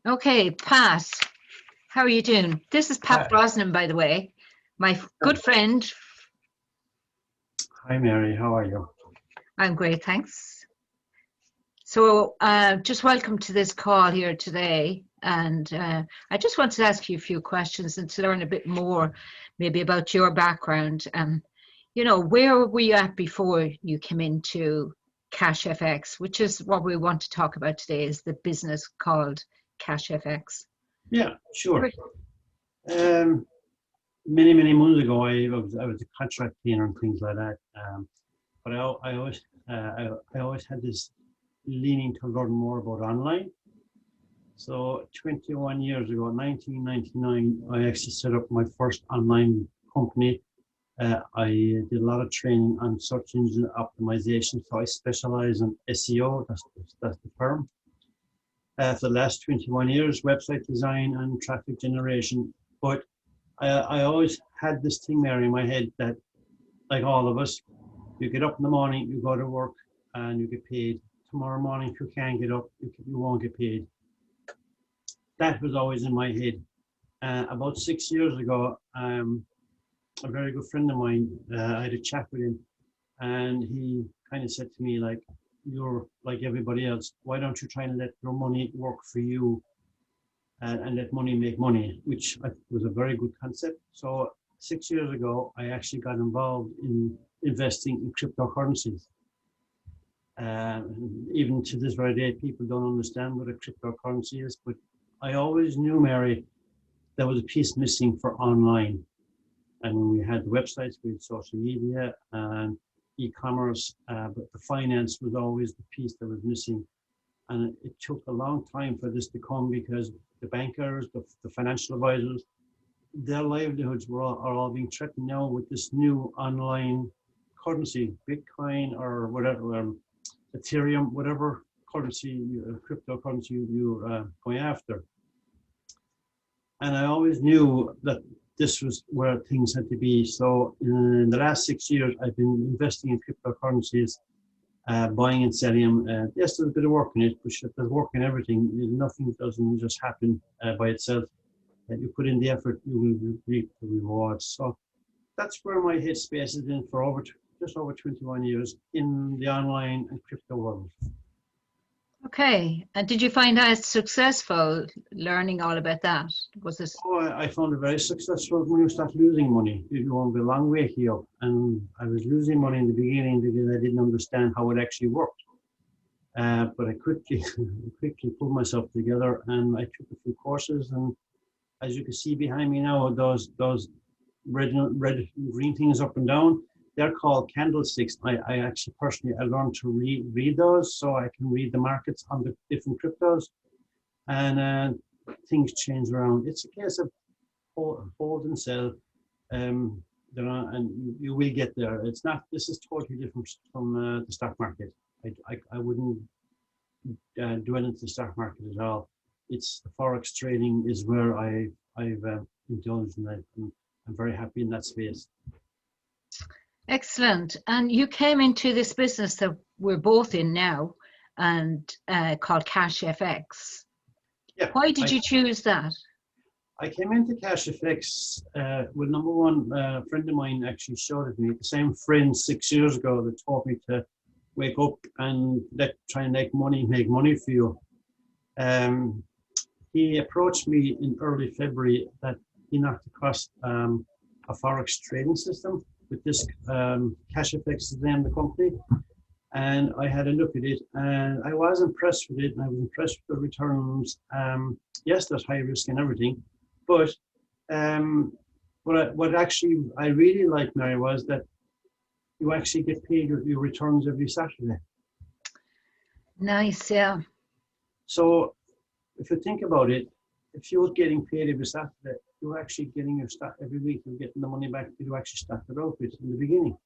Okay, Pat, how are you doing? This is Pat Hi, Brosnan, by the way, my good friend. hi Mary, how are you? I'm great, thanks. So just welcome to this call here today. And I just wanted to ask you a few questions and to learn a bit more maybe about your background. And, you know, where were you at before you came into Cashfx, which is what we want to talk about today, is the business called Cashfx. Yeah, sure. Um, many moons ago, I was a contract cleaner and things like that. But I always had this leaning to learn more about online. So 21 years ago, 1999, I actually set up my first online company. I did a lot of training on search engine optimization. So I specialize in SEO. That's the term. For the last 21 years, website design and traffic generation. But I always had this thing there in my head that, like all of us, you get up in the morning, you go to work, and you get paid. Tomorrow morning, if you can't get up, you won't get paid. That was always in my head. About 6 years ago, a very good friend of mine, I had a chat with him, and he kind of said to me, like, you're like everybody else. Why don't you try and let your money work for you and let money make money, which was a very good concept. So 6 years ago, I actually got involved in investing in cryptocurrencies. Even to this very day, people don't understand what a cryptocurrency is, but I always knew, Mary, there was a piece missing for online. And when we had the websites, we had social media and e-commerce, but the finance was always the piece that was missing. And it took a long time for this to come because the bankers, the financial advisors, their livelihoods are all being threatened now with this new online currency, Bitcoin or whatever, Ethereum, whatever currency, cryptocurrency you're going after. And I always knew that this was where things had to be. So in the last 6 years, I've been investing in cryptocurrencies, buying and selling them. Yes, there's a bit of work in it, but there's work in everything. Nothing doesn't just happen by itself. You put in the effort, you will reap the rewards. So that's where my headspace has been for just over 21 years in the online and crypto world. Okay, and did you find that successful learning all about that? Was it? Oh, I found it very successful when you start losing money. You go a long way here. And I was losing money in the beginning because I didn't understand how it actually worked. But I quickly pulled myself together and I took a few courses. And as you can see behind me now, those red, green things up and down, they're called candlesticks. I actually personally, I learned to read those so I can read the markets on the different cryptos. And things change around. It's a case of hold and sell. And you will get there. It's not. This is totally different from the stock market. I wouldn't do anything to the stock market at all. It's the forex trading is where I've indulged in. I'm very happy in that space. Excellent. And you came into this business that we're both in now and called Cashfx. Yeah. Why did you choose that? I came into Cashfx with number one, a friend of mine actually showed it me. The same friend 6 years ago that taught me to wake up and try and make money for you. He approached me in early February that he knocked across a forex trading system with this Cashfx is the name of the company. And I had a look at it and I was impressed with it and I was impressed with the returns. Yes, there's high risk and everything, but what actually I really liked, Mary, was that you actually get paid your returns every Saturday. Nice, yeah. So if you think about it, if you're getting paid every Saturday, you're actually getting your stock every week. You're getting the money back that you actually started out with in the beginning.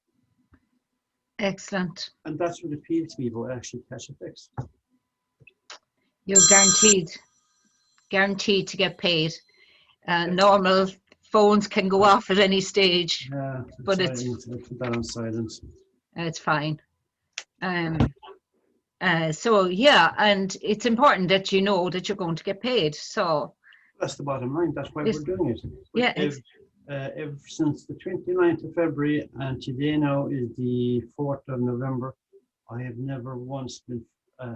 Excellent. And that's what appeals to people, actually, Cashfx. You're guaranteed to get paid. Normal phones can go off at any stage, but Put that on silence. it's fine. So yeah, and it's important that you know that you're going to get paid. So That's the bottom line. That's why we're it's, doing it. But yeah, it's ever since the 29th of February and today now is the 4th of November, I have never once been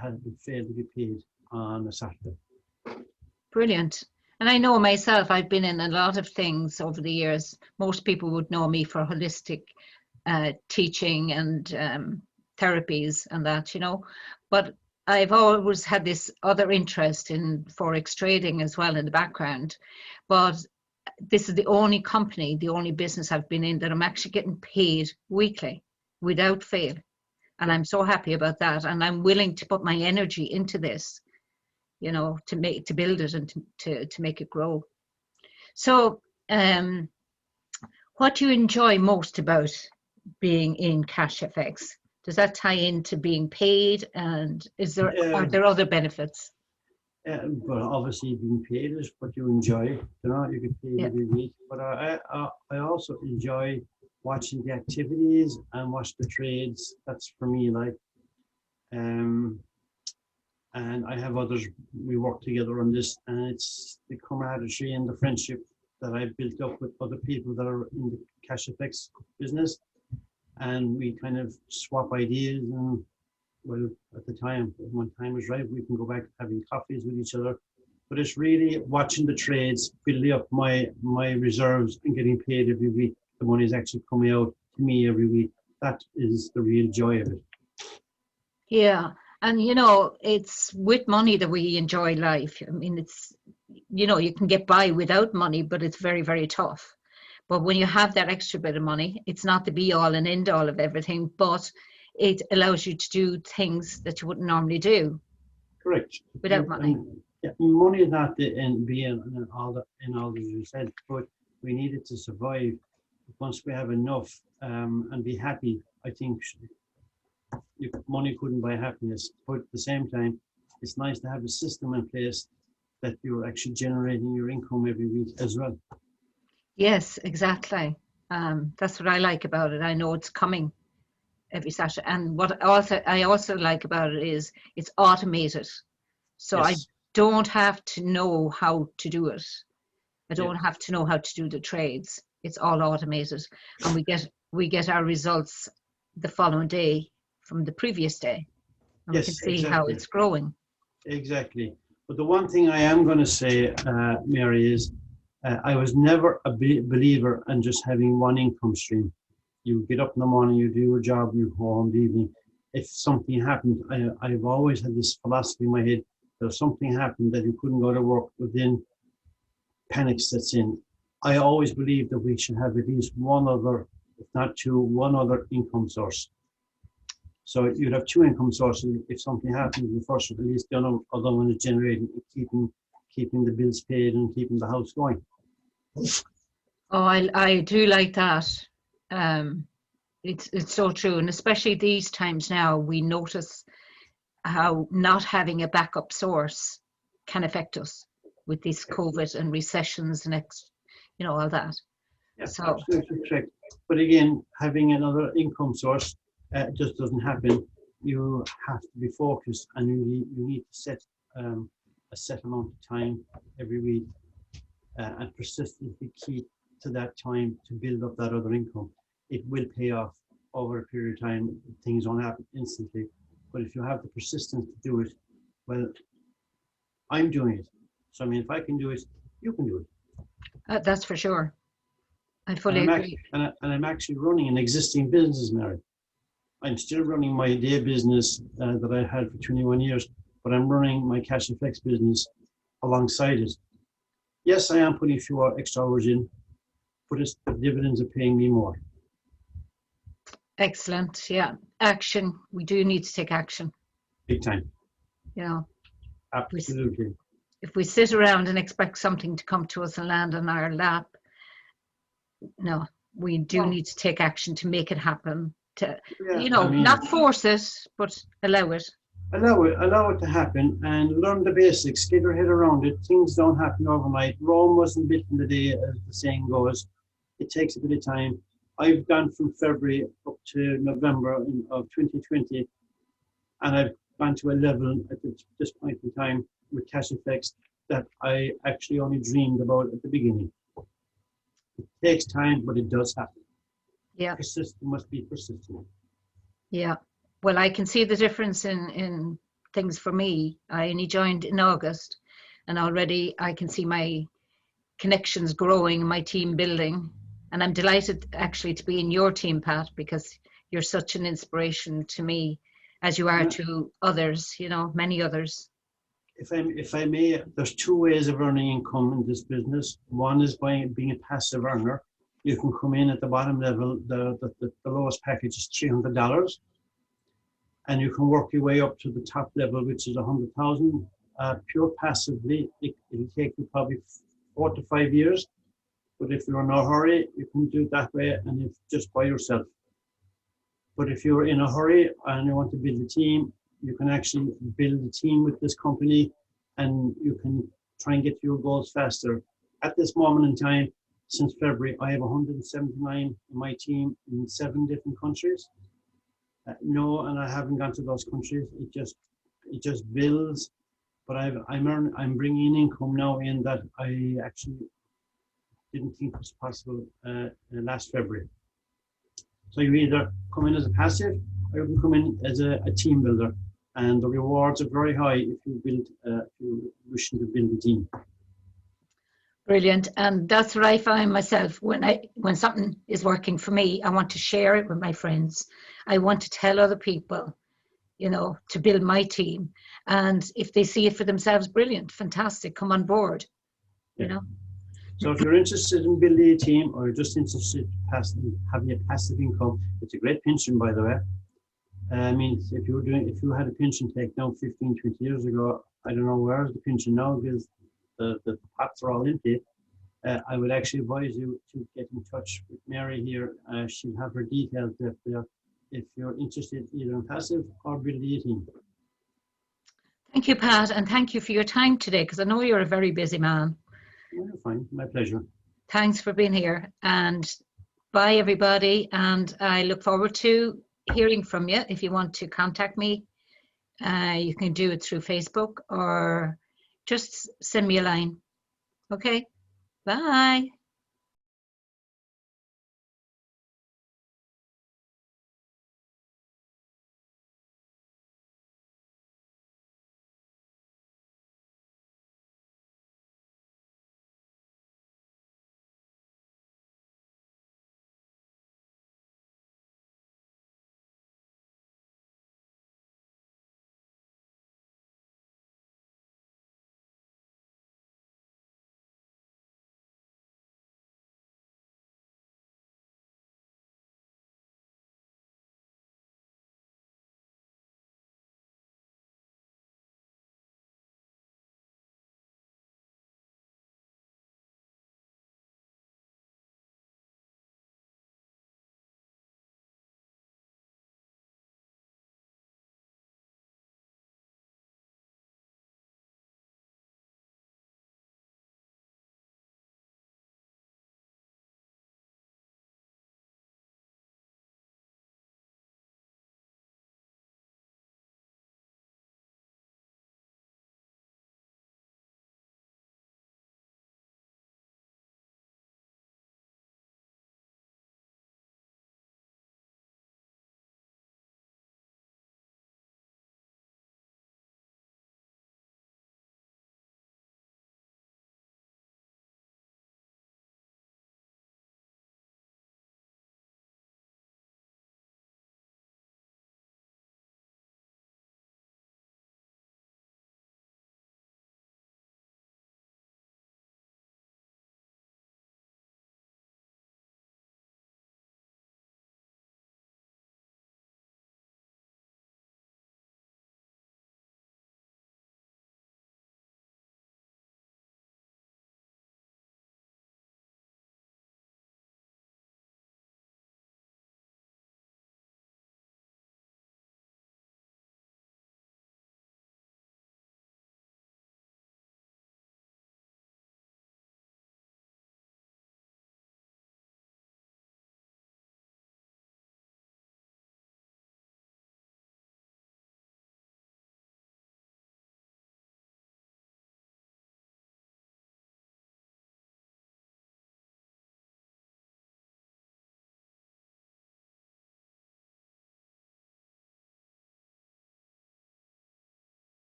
had been failed to be paid on a Saturday. brilliant. And I know myself, I've been in a lot of things over the years. Most people would know me for holistic teaching and therapies and that, you know. But I've always had this other interest in forex trading as well in the background. But this is the only company, the only business I've been in that I'm actually getting paid weekly without fail. And I'm so happy about that. And I'm willing to put my energy into this, you know, to build it and to make it grow. So what do you enjoy most about being in Cashfx? Does that tie into being paid, and are there other benefits? Well, obviously being paid is what you enjoy. You know, you get paid Yeah. every week. But I also enjoy watching the activities and watch the trades. That's for me, like, and I have others. We work together on this, and it's the camaraderie and the friendship that I've built up with other people that are in the Cashfx business, and we kind of swap ideas. And well, at the time, when time is right, we can go back to having coffees with each other. But it's really watching the trades, building up my reserves, and getting paid every week. The money is actually coming out to me every week. That is the real joy of it. Yeah, and you know, it's with money that we enjoy life. I mean, it's, you know, you can get by without money, but it's very, very tough. But when you have that extra bit of money, it's not the be all and end all of everything, but it allows you to do things that you wouldn't normally do Correct. without money. Yeah, money is not the end be in all that you said, but we need it to survive. Once we have enough and be happy, I think money couldn't buy happiness. But at the same time, it's nice to have a system in place that you're actually generating your income every week as well. Yes, exactly. That's what I like about it. I know it's coming every Saturday. And what I also like about it is it's automated. So I Yes. don't have to know how to do it. I Yeah. don't have to know how to do the trades. It's all automated, and we get our results the following day from the previous day, and we can Yes, see how exactly. it's growing. Exactly. But the one thing I am going to say, Mary, is I was never a believer in just having one income stream. You get up in the morning, you do your job, you go home in the evening. If something happened, I've always had this philosophy in my head that if something happened that you couldn't go to work, within panic sets in. I always believe that we should have at least one other, if not two, one other income source. So you'd have two income sources. If something happens, the first, at least the other one is generating, keeping the bills paid and keeping the house going. Oh, I do like that. Um, it's so true, and especially these times now, we notice how not having a backup source can affect us with this COVID and recessions and you know, all that. Yeah, So absolutely correct. But again, having another income source just doesn't happen. You have to be focused, and you need to set a set amount of time every week and persistently keep to that time to build up that other income. It will pay off over a period of time. Things don't happen instantly, but if you have the persistence to do it, well, I'm doing it. So I mean, if I can do it, you can do it. that's for sure. I And fully agree. I'm actually running an existing business, Mary. I'm still running my day business that I had for 21 years, but I'm running my Cashfx business alongside it. Yes, I am putting a few extra hours in, but the dividends are paying me more. Excellent. Yeah. Action. We do need to take action. Big time. You know, Absolutely. if we sit around and expect something to come to us and land on our lap, no, we do need to take action to make it happen. To, Yeah, you know, I mean, not force it, but allow it. allow it to happen and learn the basics, get your head around it. Things don't happen overnight. Rome wasn't built in a day, as the saying goes. It takes a bit of time. I've gone from February up to November of 2020, and I've gone to a level at this point in time with Cashfx that I actually only dreamed about at the beginning. It takes time, but it does happen. Yeah. Persistent must be persistent. Yeah. Well, I can see the difference in things for me. I only joined in August, and already I can see my connections growing, my team building. And I'm delighted actually to be in your team, Pat, because you're such an inspiration to me, as you are to others, you know, many others. If I may, there's two ways of earning income in this business. One is by being a passive earner. You can come in at the bottom level, the lowest package is $300, and you can work your way up to the top level, which is 100,000. Pure passively, it'll take you probably 4 to 5 years. But if you're in a hurry, you can do it that way, and it's just by yourself. But if you're in a hurry and you want to build a team, you can actually build a team with this company, and you can try and get to your goals faster. At this moment in time, since February, I have 179 in my team in 7 different countries. No, and I haven't gone to those countries. It just builds. But I'm bringing in income now in that I actually didn't think was possible last February. So you either come in as a passive, or you can come in as a team builder, and the rewards are very high if you're wishing to build a team. Brilliant. And that's what I find myself when something is working for me, I want to share it with my friends. I want to tell other people, you know, to build my team. And if they see it for themselves, brilliant, fantastic, come on board, you know. So if you're interested in building a team, or you're just interested in having a passive income, it's a great pension, by the way. I mean, if you had a pension take now 15, 20 years ago, I don't know where's the pension now, because the pots are all empty. I would actually advise you to get in touch with Mary here. She'll have her details if you're interested either in passive or building a team. Thank you, Pat, and thank you for your time today, because I know you're a very busy man. Well, you're fine. My pleasure. Thanks for being here, and bye, everybody. And I look forward to hearing from you. If you want to contact me, you can do it through Facebook or just send me a line. Okay, bye.